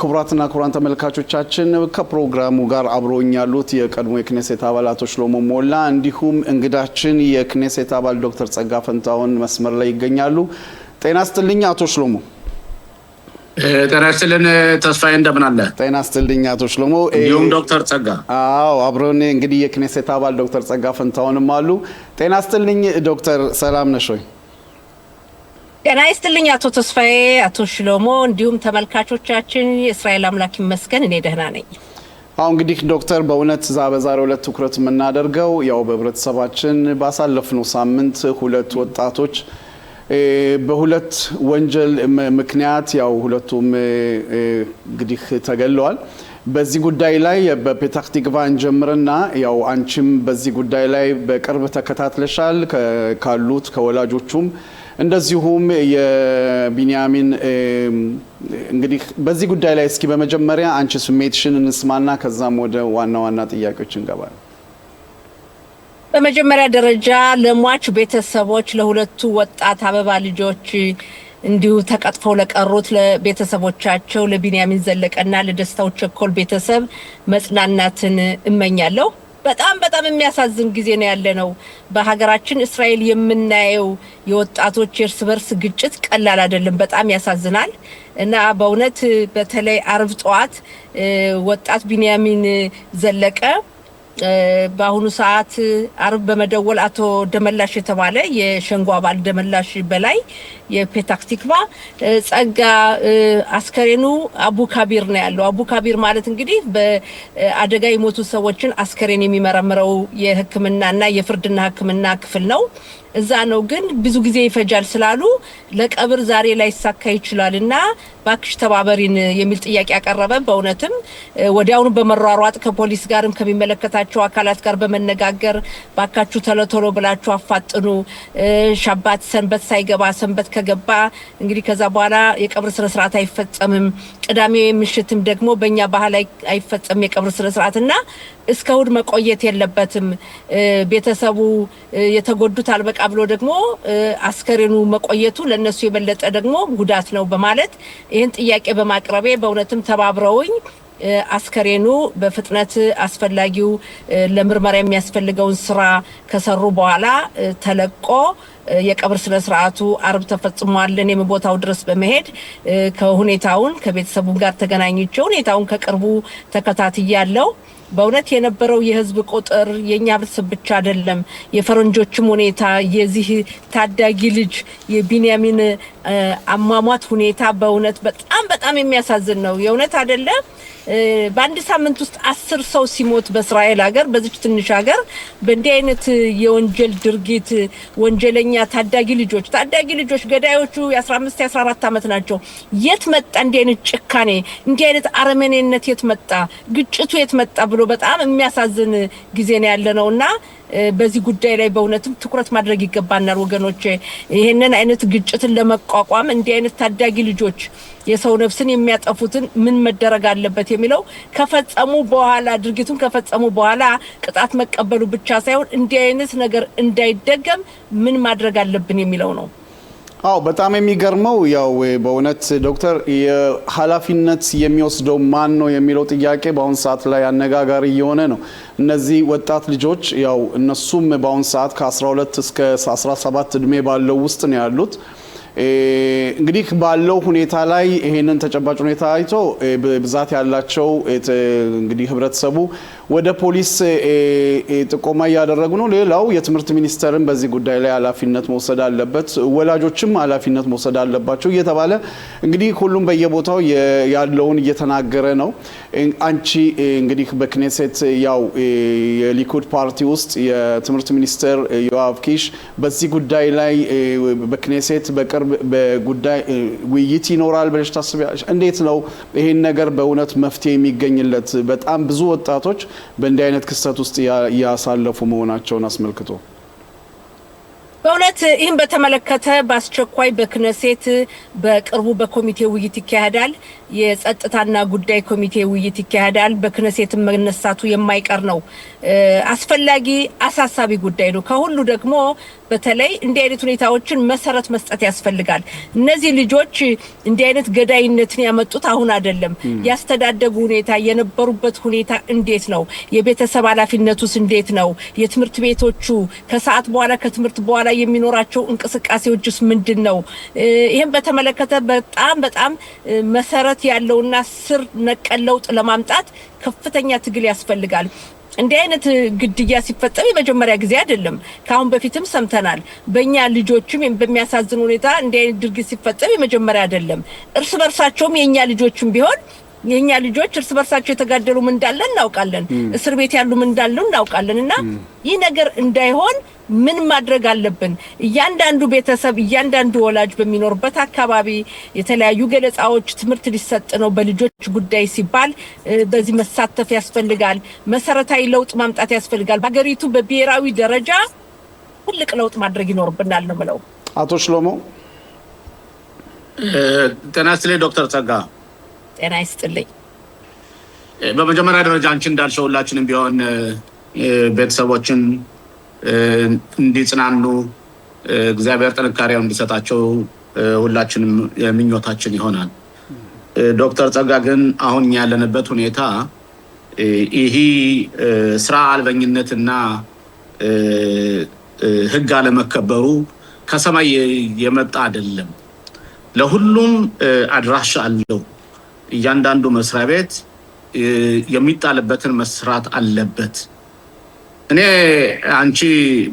ክቡራትና ክቡራን ተመልካቾቻችን ከፕሮግራሙ ጋር አብሮኝ ያሉት የቀድሞ የክኔሴት አባላት ሽሎሞ ሞላ እንዲሁም እንግዳችን የክኔሴት አባል ዶክተር ጸጋ ፈንታውን መስመር ላይ ይገኛሉ። ጤና ይስጥልኝ አቶ ሽሎሞ። ጤና ይስጥልን ተስፋዬ እንደምን አለ? ጤና ይስጥልኝ አቶ ሽሎሞ። እንዲሁም ዶክተር ጸጋ። አዎ አብሮኝ እንግዲህ የክኔሴት አባል ዶክተር ጸጋ ፈንታውንም አሉ። ጤና ይስጥልኝ ዶክተር፣ ሰላም ነሽ ወይ? ጤና ይስጥልኝ አቶ ተስፋዬ፣ አቶ ሽሎሞ እንዲሁም ተመልካቾቻችን የእስራኤል አምላክ ይመስገን እኔ ደህና ነኝ። እንግዲህ ዶክተር በእውነት በዛሬው ዕለት ትኩረት የምናደርገው ያው በህብረተሰባችን ባሳለፍነው ሳምንት ሁለት ወጣቶች በሁለት ወንጀል ምክንያት ያው ሁለቱም እንግዲህ ተገለዋል። በዚህ ጉዳይ ላይ በፔታህ ቲክቫ እንጀምርና ያው አንቺም በዚህ ጉዳይ ላይ በቅርብ ተከታትለሻል ካሉት ከወላጆቹም እንደዚሁም የቢንያሚን እንግዲህ በዚህ ጉዳይ ላይ እስኪ በመጀመሪያ አንቺ ስሜትሽን እንስማና ከዛም ወደ ዋና ጥያቄዎች እንገባለን። በመጀመሪያ ደረጃ ለሟች ቤተሰቦች ለሁለቱ ወጣት አበባ ልጆች እንዲሁ ተቀጥፈው ለቀሩት ለቤተሰቦቻቸው ለቢንያሚን ዘለቀና ለደስታው ቸኮል ቤተሰብ መጽናናትን እመኛለሁ። በጣም የሚያሳዝን ጊዜ ነው ያለነው። በሀገራችን እስራኤል የምናየው የወጣቶች እርስ በርስ ግጭት ቀላል አይደለም፣ በጣም ያሳዝናል። እና በእውነት በተለይ አርብ ጠዋት ወጣት ቢንያሚን ዘለቀ በአሁኑ ሰዓት አርብ በመደወል አቶ ደመላሽ የተባለ የሸንጎ አባል ደመላሽ በላይ የፔታህ ቲክቫ ጸጋ አስከሬኑ አቡካቢር ነው ያለው። አቡካቢር ማለት እንግዲህ በአደጋ የሞቱ ሰዎችን አስከሬን የሚመረምረው የሕክምናና የፍርድና ሕክምና ክፍል ነው። እዛ ነው ግን ብዙ ጊዜ ይፈጃል ስላሉ ለቀብር ዛሬ ላይ ሳካ ይችላልና ባክሽ ተባበሪን የሚል ጥያቄ ያቀረበ። በእውነትም ወዲያውኑ በመሯሯጥ ከፖሊስ ጋርም ከሚመለከታቸው አካላት ጋር በመነጋገር ባካችሁ ተለቶሎ ብላችሁ አፋጥኑ፣ ሻባት ሰንበት ሳይገባ ሰንበት ከገባ እንግዲህ ከዛ በኋላ የቀብር ስነ ስርዓት አይፈጸምም። ቅዳሜ ምሽትም ደግሞ በእኛ ባህል አይፈጸም የቀብር ስነ ስርዓትና እስከ እሑድ መቆየት የለበትም። ቤተሰቡ የተጎዱት አልበቃ ብሎ ደግሞ አስከሬኑ መቆየቱ ለነሱ የበለጠ ደግሞ ጉዳት ነው በማለት ይህን ጥያቄ በማቅረቤ በእውነትም ተባብረውኝ አስከሬኑ በፍጥነት አስፈላጊው ለምርመራ የሚያስፈልገውን ስራ ከሰሩ በኋላ ተለቆ የቀብር ስነ ስርዓቱ አርብ ተፈጽሟል። እኔም ቦታው ድረስ በመሄድ ከሁኔታውን ከቤተሰቡ ጋር ተገናኝቼ ሁኔታውን ከቅርቡ ተከታትያለሁ። በእውነት የነበረው የህዝብ ቁጥር የኛ ህብረተሰብ ብቻ አይደለም፣ የፈረንጆችም ሁኔታ የዚህ ታዳጊ ልጅ የቢንያሚን አሟሟት ሁኔታ በእውነት በጣም የሚያሳዝን ነው። የእውነት አይደለም። በአንድ ሳምንት ውስጥ 10 ሰው ሲሞት በእስራኤል ሀገር በዚች ትንሽ ሀገር በእንዲህ አይነት የወንጀል ድርጊት ወንጀለኛ ታዳጊ ልጆች ገዳዮቹ የ15 የ14 ዓመት ናቸው። የት መጣ እንዲህ አይነት ጭካኔ፣ እንዲህ አይነት አረመኔነት የት መጣ፣ ግጭቱ የት መጣ ብሎ በጣም የሚያሳዝን ጊዜ ነው ያለነውና በዚህ ጉዳይ ላይ በእውነትም ትኩረት ማድረግ ይገባናል ወገኖች። ይሄንን አይነት ግጭትን ለመቋቋም እንዲህ አይነት ታዳጊ ልጆች የሰው ነፍስን የሚያጠፉትን ምን መደረግ አለበት የሚለው ከፈጸሙ በኋላ ድርጊቱን ከፈጸሙ በኋላ ቅጣት መቀበሉ ብቻ ሳይሆን እንዲህ አይነት ነገር እንዳይደገም ምን ማድረግ አለብን የሚለው ነው። በጣም የሚገርመው ያው በእውነት ዶክተር የኃላፊነት የሚወስደው ማን ነው የሚለው ጥያቄ በአሁን ሰዓት ላይ አነጋጋሪ የሆነ ነው። እነዚህ ወጣት ልጆች ያው እነሱም በአሁን ሰዓት ከ12 እስከ 17 እድሜ ባለው ውስጥ ነው ያሉት። እንግዲህ ባለው ሁኔታ ላይ ይሄንን ተጨባጭ ሁኔታ አይቶ ብዛት ያላቸው እንግዲህ ህብረተሰቡ ወደ ፖሊስ ጥቆማ ያደረጉ ነው። ሌላው የትምህርት ሚኒስቴርን በዚህ ጉዳይ ላይ ኃላፊነት መውሰድ አለበት፣ ወላጆችም ኃላፊነት መውሰድ አለባቸው እየተባለ እንግዲህ ሁሉም በየቦታው ያለውን እየተናገረ ነው። አንቺ እንግዲህ በክኔሴት ያው የሊኩድ ፓርቲ ውስጥ የትምህርት ሚኒስቴር ዮአቭ ኪሽ በዚህ ጉዳይ ላይ በክኔሴት በቅርብ በጉዳይ ውይይት ይኖራል ብለሽ ታስቢያለሽ? እንዴት ነው ይሄን ነገር በእውነት መፍትሄ የሚገኝለት? በጣም ብዙ ወጣቶች በእንዲህ አይነት ክስተት ውስጥ ያሳለፉ መሆናቸውን አስመልክቶ በእውነት ይህን በተመለከተ በአስቸኳይ በክነሴት በቅርቡ በኮሚቴ ውይይት ይካሄዳል። የጸጥታና ጉዳይ ኮሚቴ ውይይት ይካሄዳል። በክነሴት መነሳቱ የማይቀር ነው። አስፈላጊ አሳሳቢ ጉዳይ ነው። ከሁሉ ደግሞ በተለይ እንዲህ አይነት ሁኔታዎችን መሰረት መስጠት ያስፈልጋል። እነዚህ ልጆች እንዲህ አይነት ገዳይነትን ያመጡት አሁን አይደለም። ያስተዳደጉ ሁኔታ የነበሩበት ሁኔታ እንዴት ነው? የቤተሰብ ኃላፊነቱስ እንዴት ነው? የትምህርት ቤቶቹ ከሰዓት በኋላ ከትምህርት በኋላ የሚኖራቸው እንቅስቃሴዎችስ ምንድነው? ይሄን በተመለከተ በጣም መሰረት ያለውና ስር ነቀል ለውጥ ለማምጣት ከፍተኛ ትግል ያስፈልጋል። እንዲህ አይነት ግድያ ሲፈጸም የመጀመሪያ ጊዜ አይደለም። ካሁን በፊትም ሰምተናል። በእኛ ልጆችም በሚያሳዝን ሁኔታ እንዲህ አይነት ድርጊት ሲፈጸም የመጀመሪያ አይደለም። እርስ በርሳቸውም የኛ ልጆችም ቢሆን የኛ ልጆች እርስ በርሳቸው የተጋደሉ ምን እንዳለ እናውቃለን። እስር ቤት ያሉ ምን እንዳሉ እናውቃለንና ይህ ነገር እንዳይሆን ምን ማድረግ አለብን? እያንዳንዱ ቤተሰብ እያንዳንዱ ወላጅ በሚኖርበት አካባቢ የተለያዩ ገለጻዎች ትምህርት ሊሰጥ ነው። በልጆች ጉዳይ ሲባል በዚህ መሳተፍ ያስፈልጋል። መሰረታዊ ለውጥ ማምጣት ያስፈልጋል። በሀገሪቱ በብሔራዊ ደረጃ ትልቅ ለውጥ ማድረግ ይኖርብናል ነው የምለው። አቶ ሽሎሞ ጤና ይስጥልኝ ዶክተር ጸጋ። ጤና ይስጥልኝ። በመጀመሪያ ደረጃ አንቺ እንዳልሽው ሁላችንም ቢሆን ቤተሰቦችን እንዲጽናኑ እግዚአብሔር ጥንካሬውን እንዲሰጣቸው ሁላችንም ምኞታችን ይሆናል። ዶክተር ጸጋ ግን አሁን ያለንበት ሁኔታ ይሄ ስራ አልበኝነትና ህግ አለመከበሩ ከሰማይ የመጣ አይደለም። ለሁሉም አድራሻ አለው። እያንዳንዱ መስሪያ ቤት የሚጣልበትን መስራት አለበት። እኔ አንቺ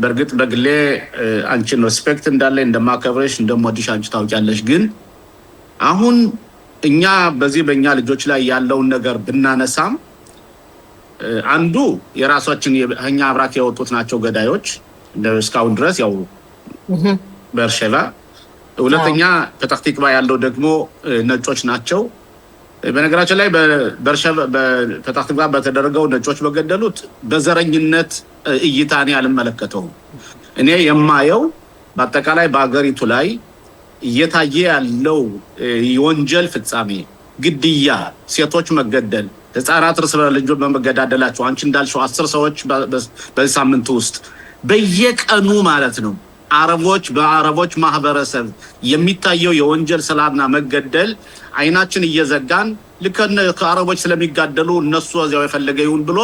በርግጥ በግሌ አንቺን ሪስፔክት እንዳለ እንደማከብረሽ እንደምወድሽ አንቺ ታውቂያለሽ። ግን አሁን እኛ በእኛ ልጆች ላይ ያለውን ነገር ብናነሳም አንዱ የራሳችን የኛ አብራክ የወጡት ናቸው ገዳዮች እስካሁን ድረስ ያው በርሸባ፣ ሁለተኛ ፐታህ ቲክቫ ያለው ደግሞ ነጮች ናቸው። በነገራችን ላይ በፐታህ ቲክቫ በተደረገው ነጮች በገደሉት በዘረኝነት እይታኔ አልመለከተውም። እኔ የማየው በአጠቃላይ በአገሪቱ ላይ እየታየ ያለው የወንጀል ፍጻሜ፣ ግድያ፣ ሴቶች መገደል፣ ህፃናት እርስ በርስ በመገዳደላቸው አንቺ እንዳልሽው 10 ሰዎች በዚህ ሳምንት ውስጥ በየቀኑ ማለት ነው በአረቦች ማህበረሰብ የሚታየው የወንጀል ሰላምና መገደል አይናችን እየዘጋን ከአረቦች ስለሚጋደሉ እነሱ እዚያው የፈለገ ይሁን ብሎ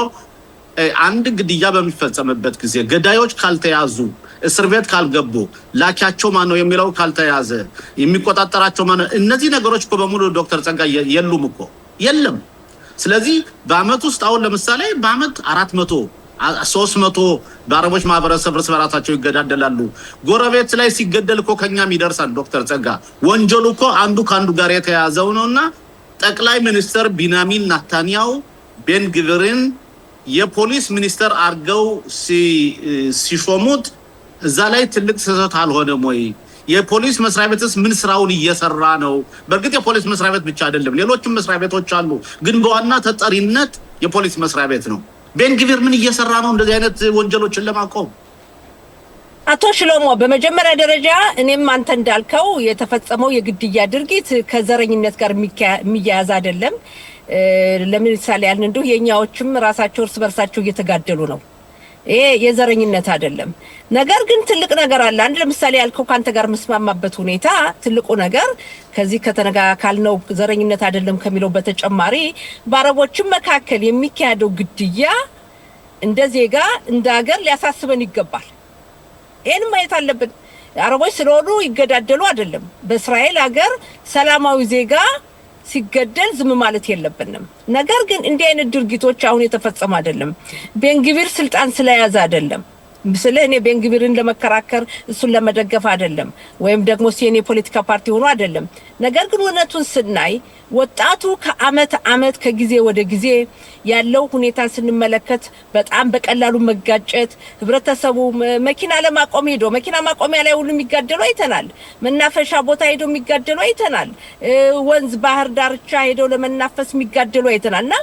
አንድ ግድያ በሚፈጸምበት ጊዜ ገዳዮች ካልተያዙ እስር ቤት ካልገቡ ላኪያቸው ማን ነው የሚለው ካልተያዘ የሚቆጣጣራቸው ማን ነው? እነዚህ ነገሮች እኮ በሙሉ ዶክተር ጸጋ የለም። ስለዚህ በአመት ውስጥ አሁን ለምሳሌ በአመት 400-300 በአረቦች ማህበረሰብ እርስ በራሳቸው ይገዳደላሉ። ጎረቤት ላይ ሲገደል እኮ ከኛም ይደርሳል። ዶክተር ጸጋ ወንጀሉ እኮ አንዱ ካንዱ ጋር የተያያዘው ነውና ጠቅላይ ሚኒስትር ቢንያሚን ኔታንያሁ ቤን ግቪርን የፖሊስ ሚኒስተር አርገው ሲሾሙት እዛ ላይ ትልቅ ስህተት አልሆነም ወይ? የፖሊስ መስሪያ ቤትስ ምን ስራውን እየሰራ ነው? በርግጥ የፖሊስ መስሪያ ቤት ብቻ አይደለም፣ ሌሎችም መስሪያ ቤቶች አሉ። ግን በዋና ተጠሪነት የፖሊስ መስሪያ ቤት ነው። ቤን ግቪር ምን እየሰራ ነው እንደዚህ አይነት ወንጀሎችን ለማቆም? አቶ ሽሎሞ በመጀመሪያ ደረጃ እኔም አንተ እንዳልከው የተፈጸመው የግድያ ድርጊት ከዘረኝነት ጋር የሚያያዝ አይደለም። ለምሳሌ ያልን እንደው የኛዎችም ራሳቸው እርስ በርሳቸው እየተጋደሉ ነው። ይሄ የዘረኝነት አይደለም። ነገር ግን ትልቅ ነገር አለ። አንድ ለምሳሌ ያልከው ካንተ ጋር መስማማበት ሁኔታ ትልቁ ነገር ከዚህ ካልነው ዘረኝነት አይደለም ከሚለው በተጨማሪ በአረቦችም መካከል የሚካሄደው ግድያ እንደ ዜጋ እንደ ሀገር ሊያሳስበን ይገባል። ይሄን ማየት አለብን። አረቦች ስለሆኑ ይገዳደሉ አይደለም። በእስራኤል ሀገር ሰላማዊ ዜጋ ሲገደል ዝም ማለት የለብንም። ነገር ግን እንዲህ አይነት ድርጊቶች አሁን የተፈጸሙ አይደለም። ቤን ግቪር ስልጣን ስለያዘ አይደለም። ስለኔ ቤን ግቪርን ለመከራከር እሱን ለመደገፍ አይደለም፣ ወይም ደግሞ ሲኔ ፖለቲካ ፓርቲ ሆኖ አይደለም። ነገር ግን እውነቱን ስናይ ወጣቱ ከአመት ከጊዜ ወደ ጊዜ ያለው ሁኔታ ስንመለከት በጣም በቀላሉ መጋጨት፣ ህብረተሰቡ መኪና ለማቆም ሄዶ መኪና ማቆሚያ ላይ ሁሉ የሚጋደሉ አይተናል። መናፈሻ ቦታ ሄዶ የሚጋደሉ አይተናል። ወንዝ ባህር ዳርቻ ሄዶ ለመናፈስ የሚጋደሉ አይተናልና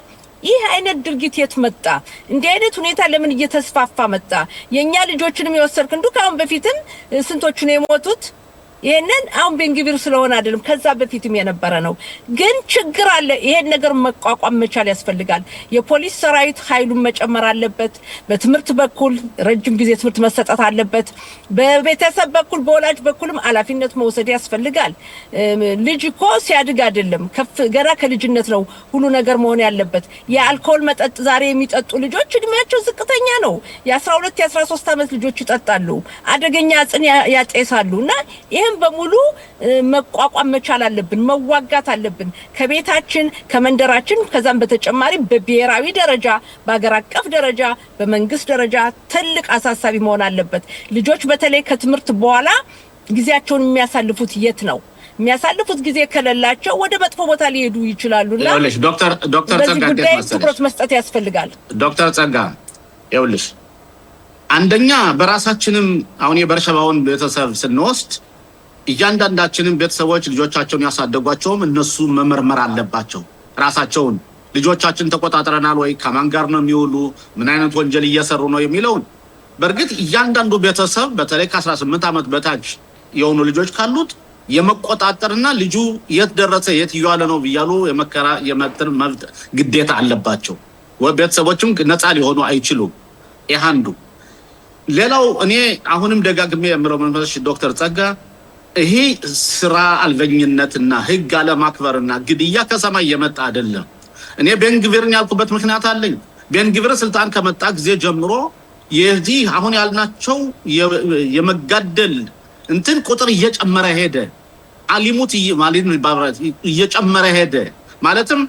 ይህ አይነት ድርጊት የት መጣ? እንዲህ አይነት ሁኔታ ለምን እየተስፋፋ መጣ? የኛ ልጆችንም የወሰድክ እንዱ ካሁን በፊትም ስንቶቹ ነው የሞቱት? ይሄንን አሁን ቤንግቪር ስለሆነ አይደለም ከዛ በፊትም የነበረ ነው። ግን ችግር አለ። ይሄን ነገር መቋቋም መቻል ያስፈልጋል። የፖሊስ ሰራዊት ኃይሉን መጨመር አለበት። በትምህርት በኩል ረጅም ጊዜ ትምህርት መሰጠት አለበት። በቤተሰብ በኩል በወላጅ በኩልም ኃላፊነት መውሰድ ያስፈልጋል። ልጅ እኮ ሲያድግ አይደለም ገና ከልጅነት ነው ሁሉ ነገር መሆን ያለበት። የአልኮል መጠጥ ዛሬ የሚጠጡ ልጆች እድሜያቸው ዝቅተኛ ነው። የ12 የ13 ዓመት ልጆች ይጠጣሉ። አደገኛ ጽን ያጤሳሉና በሙሉ መቋቋም መቻል አለብን። መዋጋት አለብን ከቤታችን ከመንደራችን። ከዛም በተጨማሪ በብሔራዊ ደረጃ በአገር አቀፍ ደረጃ በመንግስት ደረጃ ትልቅ አሳሳቢ መሆን አለበት። ልጆች በተለይ ከትምህርት በኋላ ጊዜያቸውን የሚያሳልፉት የት ነው? የሚያሳልፉት ጊዜ ከሌላቸው ወደ መጥፎ ቦታ ሊሄዱ ይችላሉና ዶክተር ጸጋ ትኩረት መስጠት ያስፈልጋል። ዶክተር ጸጋ ይኸውልሽ፣ አንደኛ በራሳችንም አሁን የበርሸባውን ቤተሰብ ስንወስድ እያንዳንዳችንን ቤተሰቦች ልጆቻቸውን ያሳደጓቸውም እነሱ መመርመር አለባቸው። ራሳቸውን ልጆቻችን ተቆጣጥረናል ወይ? ከማን ጋር ነው የሚውሉ? ምን አይነት ወንጀል እየሰሩ ነው የሚለውን በእርግጥ እያንዳንዱ ቤተሰብ በተለይ ከ18 ዓመት በታች የሆኑ ልጆች ካሉት የመቆጣጠርና ልጁ የት ደረሰ የት እየዋለ ነው ብያሉ የመከራ የመጥር መብት ግዴታ አለባቸው። ቤተሰቦችም ነፃ ሊሆኑ አይችሉም። ይሄ አንዱ። ሌላው እኔ አሁንም ደጋግሜ የምለው መንፈስ ዶክተር ጸጋ ይሄ ስራ አልበኝነትና ህግ አለማክበርና ግድያ ከሰማይ የመጣ አይደለም። እኔ ቤንግቪርን ያልኩበት ምክንያት አለኝ። ቤንግቪር ስልጣን ከመጣ ጊዜ ጀምሮ የዚህ አሁን ያልናቸው የመጋደል እንትን ቁጥር እየጨመረ ሄደ። አሊሙት ማለት እየጨመረ ሄደ። ማለትም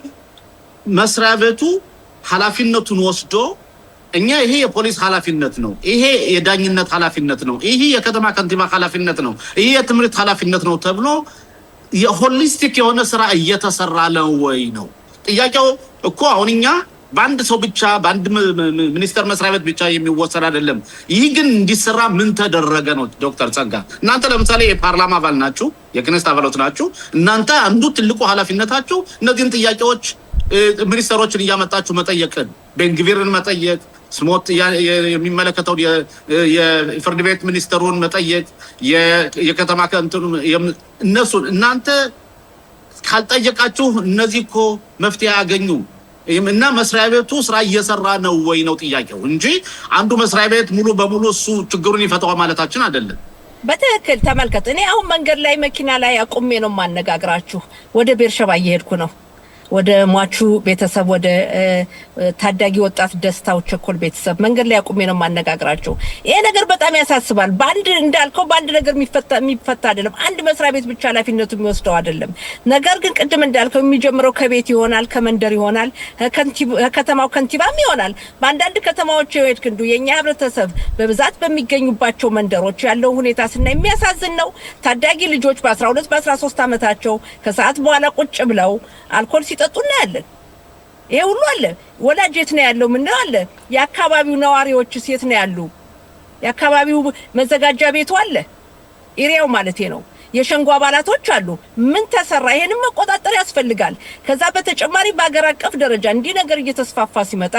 መስሪያ ቤቱ ኃላፊነቱን ወስዶ እኛ ይሄ የፖሊስ ኃላፊነት ነው፣ ይሄ የዳኝነት ኃላፊነት ነው፣ ይሄ የከተማ ከንቲባ ኃላፊነት ነው፣ ይሄ የትምህርት ኃላፊነት ነው ተብሎ የሆሊስቲክ የሆነ ስራ እየተሰራ ነው ወይ ነው ጥያቄው እኮ። አሁን እኛ በአንድ ሰው ብቻ በአንድ ሚኒስቴር መስሪያ ቤት ብቻ የሚወሰድ አይደለም። ይህ ግን እንዲሰራ ምን ተደረገ ነው? ዶክተር ጸጋ እናንተ ለምሳሌ የፓርላማ አባል ናችሁ፣ የክኔስት አባላት ናችሁ። እናንተ አንዱ ትልቁ ኃላፊነታችሁ እነዚህን ጥያቄዎች ሚኒስተሮችን እያመጣችሁ መጠየቅን፣ ቤንግቪርን መጠየቅ፣ ስሞት የሚመለከተው የፍርድ ቤት ሚኒስተሩን መጠየቅ፣ የከተማ ከንቱን እነሱን እናንተ ካልጠየቃችሁ እነዚህ እኮ መፍትሄ ያገኙ እና መስሪያ ቤቱ ስራ እየሰራ ነው ወይ ነው ጥያቄው እንጂ አንዱ መስሪያ ቤት ሙሉ በሙሉ እሱ ችግሩን ይፈታው ማለታችን አይደለም። በትክክል ተመልከት። እኔ አሁን መንገድ ላይ መኪና ላይ አቁሜ ነው ማነጋግራችሁ። ወደ ቤርሸባ እየሄድኩ ነው። ወደ ሟቹ ቤተሰብ ወደ ታዳጊ ወጣት ደስታው ቸኮል ቤተሰብ መንገድ ላይ አቁሜ ነው ማነጋግራቸው። ይሄ ነገር በጣም ያሳስባል። ባንድ እንዳልከው ባንድ ነገር የሚፈታ አይደለም። አንድ መስሪያ ቤት ብቻ ኃላፊነቱ የሚወስደው አይደለም። ነገር ግን ቅድም እንዳልከው የሚጀምረው ከቤት ይሆናል፣ ከመንደር ይሆናል፣ ከተማው ከንቲባም ይሆናል። በአንዳንድ ከተማዎች የወድክንዱ የኛ ህብረተሰብ በብዛት በሚገኙባቸው መንደሮች ያለው ሁኔታ ስናይ የሚያሳዝን ነው። ታዳጊ ልጆች በ12 በ13 ዓመታቸው ከሰዓት በኋላ ቁጭ ብለው አልኮል ሲጠጡና ያለን ይሄ ሁሉ አለ። ወላጅ የት ነው ያለው? ምን ነው አለ? የአካባቢው ነዋሪዎች የት ነው ያሉ? የአካባቢው መዘጋጃ ቤቱ አለ፣ ኤሪያው ማለት ነው። የሸንጎ አባላቶች አሉ። ምን ተሰራ? ይሄንን መቆጣጠር ያስፈልጋል። ከዛ በተጨማሪ በአገር አቀፍ ደረጃ እንዲህ ነገር እየተስፋፋ ሲመጣ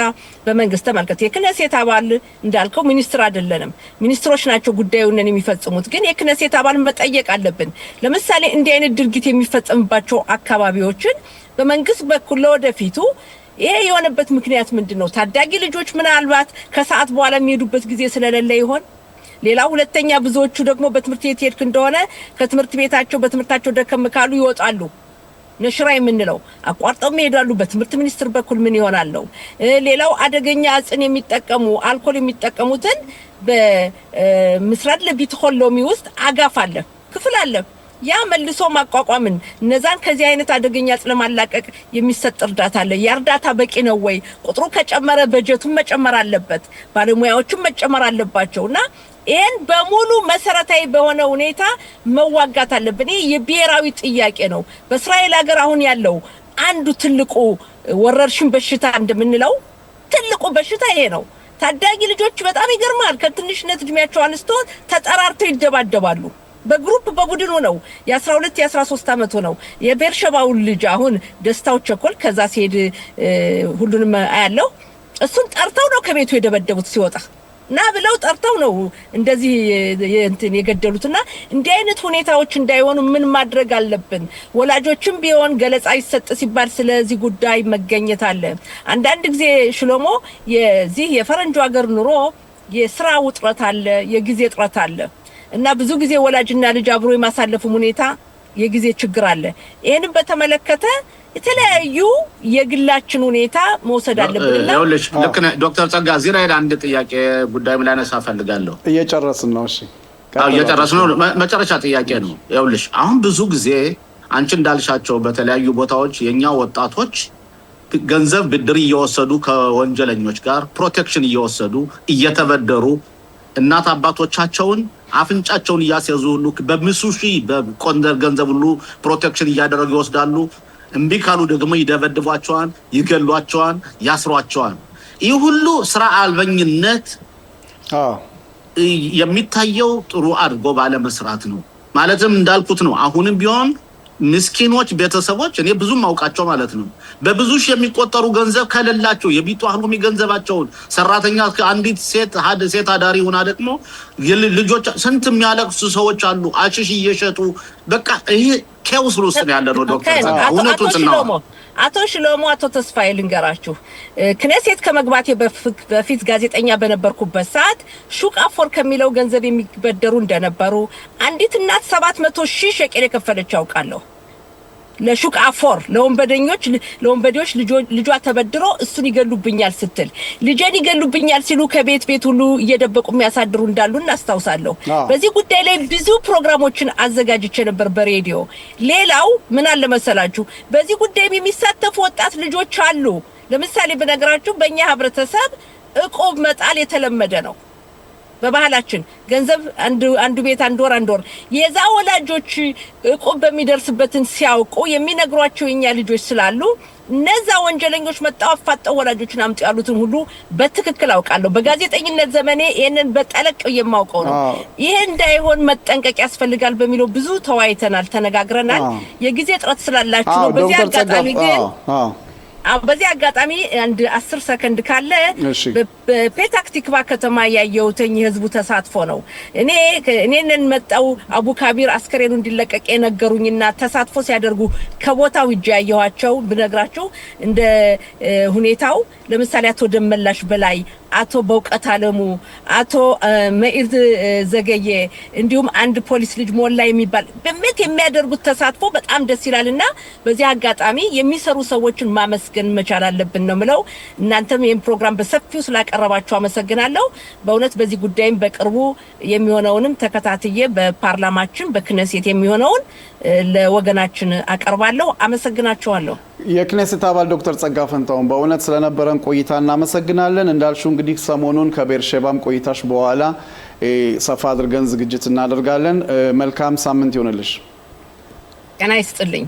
በመንግስት ተመልከት። የክነሴት አባል እንዳልከው ሚኒስትር አይደለንም፣ ሚኒስትሮች ናቸው ጉዳዩን የሚፈጽሙት። ግን የክነሴት አባል መጠየቅ አለብን። ለምሳሌ እንዲህ አይነት ድርጊት የሚፈጸምባቸው አካባቢዎችን በመንግስት በኩል ለወደፊቱ ይሄ የሆነበት ምክንያት ምንድነው? ታዳጊ ልጆች ምናልባት ከሰዓት በኋላ የሚሄዱበት ጊዜ ስለሌለ ይሆን? ሌላው ሁለተኛ ብዙዎቹ ደግሞ በትምህርት ቤት ሄድክ እንደሆነ ከትምህርት ቤታቸው በትምህርታቸው ደከም ካሉ ይወጣሉ። ነሽራ የምንለው አቋርጠው ይሄዳሉ። በትምህርት ሚኒስትር በኩል ምን ይሆናል ነው። ሌላው አደገኛ አጽን የሚጠቀሙ አልኮል የሚጠቀሙትን በምስራድ ለቢትኮል ሎሚ ውስጥ አጋፍ አለ፣ ክፍል አለ። ያ መልሶ ማቋቋምን እነዛን ከዚህ አይነት አደገኛ አጽ ለማላቀቅ የሚሰጥ እርዳታ አለ። ያ እርዳታ በቂ ነው ወይ? ቁጥሩ ከጨመረ በጀቱን መጨመር አለበት፣ ባለሙያዎቹም መጨመር አለባቸውና ይሄን በሙሉ መሰረታዊ በሆነ ሁኔታ መዋጋት አለብን። ይሄ የብሔራዊ ጥያቄ ነው። በእስራኤል ሀገር አሁን ያለው አንዱ ትልቁ ወረርሽኝ በሽታ እንደምንለው ትልቁ በሽታ ይሄ ነው። ታዳጊ ልጆች በጣም ይገርማል። ከትንሽነት እድሜያቸው አንስቶ ተጠራርተው ይደባደባሉ። በግሩፕ በቡድኑ ነው የ12 የ13 አመቱ ነው የቤርሸባው ልጅ አሁን ደስታው ቸኮል ከዛ ሲሄድ ሁሉንም አያለው እሱን ጠርተው ነው ከቤቱ የደበደቡት ሲወጣ እና ብለው ጠርተው ነው እንደዚህ እንትን የገደሉትና እንዲህ አይነት ሁኔታዎች እንዳይሆኑ ምን ማድረግ አለብን? ወላጆችም ቢሆን ገለጻ ይሰጥ ሲባል ስለዚህ ጉዳይ መገኘት አለ። አንዳንድ ጊዜ ሽሎሞ የዚህ የፈረንጁ ሀገር ኑሮ የስራ ውጥረት አለ፣ የጊዜ እጥረት አለ እና ብዙ ጊዜ ወላጅና ልጅ አብሮ የማሳለፉ ሁኔታ የጊዜ ችግር አለ። ይሄንን በተመለከተ የተለያዩ የግላችን ሁኔታ መውሰድ አለብንና ይኸውልሽ ልክ ዶክተር ጸጋ እዚህ ላይ አንድ ጥያቄ ጉዳይ ላይ አነሳ ፈልጋለሁ። እየጨረስን ነው። እሺ እየጨረስን ነው። መጨረሻ ጥያቄ ነው። ይኸውልሽ አሁን ብዙ ጊዜ አንቺ እንዳልሻቸው በተለያዩ ቦታዎች የኛ ወጣቶች ገንዘብ ብድር እየወሰዱ ከወንጀለኞች ጋር ፕሮቴክሽን እየወሰዱ እየተበደሩ እናት አባቶቻቸውን አፍንጫቸውን እያስያዙ ሁሉ በምሱሺ በቆንደር ገንዘብ ሁሉ ፕሮቴክሽን እያደረጉ ይወስዳሉ። እምቢ ካሉ ደግሞ ይደበድቧቸዋል፣ ይገሏቸዋል፣ ያስሯቸዋል። ይህ ሁሉ ስራ አልበኝነት የሚታየው ጥሩ አድርጎ ባለ መስራት ነው። ማለትም እንዳልኩት ነው። አሁንም ቢሆን ምስኪኖች ቤተሰቦች እኔ ብዙም አውቃቸው ማለት ነው በብዙ ሺህ የሚቆጠሩ ገንዘብ ከሌላቸው የቢቱ አህሉሚ ገንዘባቸውን ሰራተኛ አንዲት ሴት አዳሪ ሆና ደግሞ ልጆች ስንት የሚያለቅሱ ሰዎች አሉ አሽሽ እየሸጡ በቃ ይሄ ኬውስ ውስጥ ያለ ነው። ዶክተር አቶ ሽሎሞ አቶ ተስፋዬ ልንገራችሁ ክኔሴት ከመግባቴ በፊት ጋዜጠኛ በነበርኩበት ሰዓት ሹቅ አፎር ከሚለው ገንዘብ የሚበደሩ እንደነበሩ አንዲት እናት 700,000 ሸቄል የከፈለች አውቃለሁ። ለሹቅ አፎር ለወንበዴዎች ልጇ ተበድሮ እሱን ይገሉብኛል ስትል ልጄን ይገሉብኛል ሲሉ ከቤት ሁሉ እየደበቁ የሚያሳድሩ እንዳሉ እናስታውሳለሁ። በዚህ ጉዳይ ላይ ብዙ ፕሮግራሞችን አዘጋጅቼ ነበር በሬዲዮ። ሌላው ምን አለ መሰላችሁ በዚህ ጉዳይ የሚሳተፉ ወጣት ልጆች አሉ። ለምሳሌ በነገራችሁ በእኛ ህብረተሰብ እቁብ መጣል የተለመደ ነው። በባህላችን ገንዘብ አንዱ ቤት አንድ ወር የዛ ወላጆች እቁብ በሚደርስበትን ሲያውቁ የሚነግሯቸው የኛ ልጆች ስላሉ እነዛ ወንጀለኞች መጣው አፋጠው ወላጆችን አምጡ ያሉትን ሁሉ በትክክል አውቃለሁ። በጋዜጠኝነት ዘመኔ ይሄንን በጠለቅ የማውቀው ነው። ይሄ እንዳይሆን መጠንቀቅ ያስፈልጋል በሚለው ብዙ ተወያይተናል፣ ተነጋግረናል። የጊዜ ጥረት ስላላችሁ ነው። በዚህ አጋጣሚ አንድ 10 ሰከንድ ካለ በፔታክ ቲክቫ ከተማ ያየሁትኝ የህዝቡ ተሳትፎ ነው። እኔንን መጣው አቡ ካቢር አስከሬኑ እንዲለቀቅ የነገሩኝና ተሳትፎ ሲያደርጉ ከቦታው እጅ ያየኋቸው ብነግራችሁ እንደ ሁኔታው ለምሳሌ አቶ ደመላሽ በላይ፣ አቶ በውቀት አለሙ፣ አቶ መኢር ዘገየ እንዲሁም አንድ ፖሊስ ልጅ ሞላ የሚባል በመት የሚያደርጉት ተሳትፎ በጣም ደስ ይላልና በዚህ አጋጣሚ የሚሰሩ ሰዎችን ማመስገን መቻል አለብን ነው ምለው። እናንተም ይሄን ፕሮግራም በሰፊው ስላቀረባችሁ አመሰግናለሁ። በእውነት በዚህ ጉዳይም በቅርቡ የሚሆነውንም ተከታትዬ በፓርላማችን በክነሴት የሚሆነውን ለወገናችን አቀርባለሁ። አመሰግናችኋለሁ። የክኔሴት አባል ዶክተር ጸጋ ፈንታውን በእውነት ስለነበረን ቆይታ እናመሰግናለን። እንዳልሽው እንግዲህ ሰሞኑን ከቤርሼባም ቆይታሽ በኋላ ሰፋ አድርገን ዝግጅት እናደርጋለን። መልካም ሳምንት ይሆንልሽ። ጤና ይስጥልኝ።